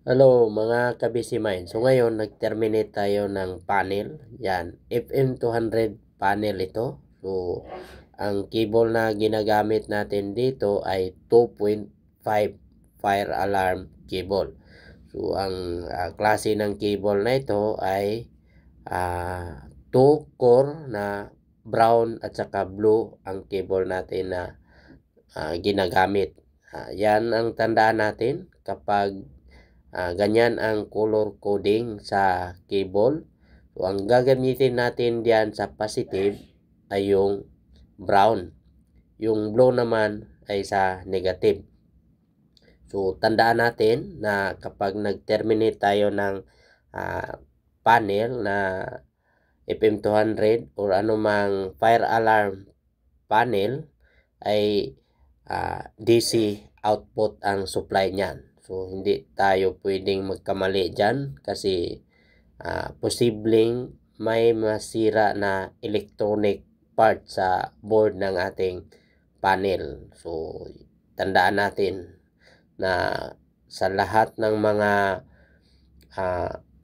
Hello mga kabisimain. So ngayon nag-terminate tayo ng panel. Yan, FM200 panel ito. So ang cable na ginagamit natin dito ay 2.5 fire alarm cable. So ang klase ng cable na ito ay 2 core na brown at saka blue ang cable natin na ginagamit. Yan ang tandaan natin kapag ganyan ang color coding sa cable. So, ang gagamitin natin diyan sa positive ay yung brown. Yung blue naman ay sa negative. So, tandaan natin na kapag nag-terminate tayo ng panel na FM200 or anumang fire alarm panel ay DC output ang supply niyan. So, hindi tayo pwedeng magkamali dyan kasi posibleng may masira na electronic part sa board ng ating panel. So, tandaan natin na sa lahat ng mga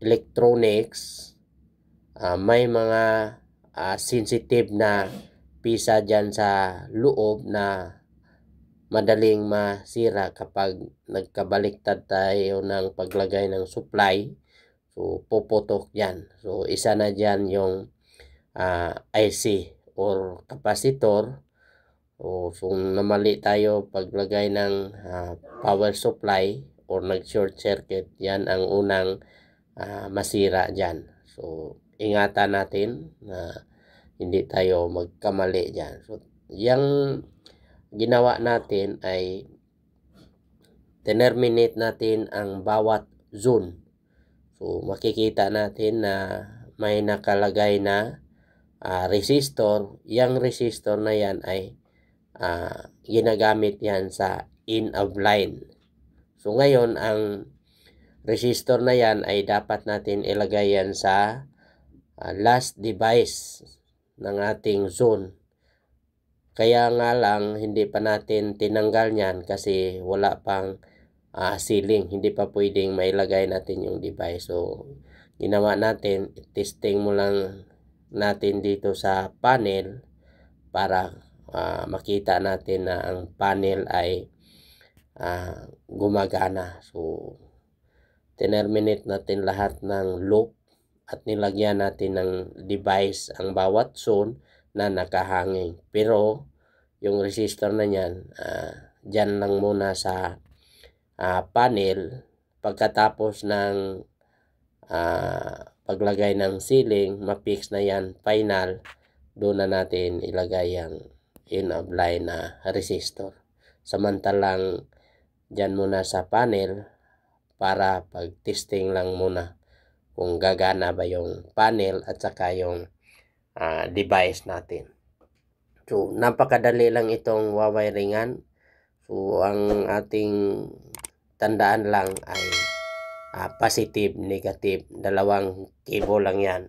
electronics, may mga sensitive na pisa dyan sa loob na madaling masira kapag nagkabaliktad tayo ng paglagay ng supply. So puputok yan. So isa na dyan yung IC or capacitor. So kung namali tayo paglagay ng power supply or nag short circuit, yan ang unang masira dyan. So ingatan natin na hindi tayo magkamali dyan. So yung ginawa natin ay terminate natin ang bawat zone. So makikita natin na may nakalagay na resistor. Yang resistor na yan ay ginagamit yan sa in of line. So ngayon ang resistor na yan ay dapat natin ilagay yan sa last device ng ating zone. Kaya nga lang hindi pa natin tinanggal yan kasi wala pang ceiling. Hindi pa pwedeng mailagay natin yung device. So ginawa natin, testing mo lang natin dito sa panel para makita natin na ang panel ay gumagana. So terminate natin lahat ng loop at nilagyan natin ng device ang bawat zone na nakahanging. Pero yung resistor na yan, dyan lang muna sa panel. Pagkatapos ng paglagay ng ceiling, mapix na yan final, doon na natin ilagay yung in of line na resistor. Samantalang dyan muna sa panel para pag-testing lang muna kung gagana ba yung panel at saka yung device natin. So napakadali lang itong wawiringan. So ang ating tandaan lang ay positive, negative, dalawang cable lang yan.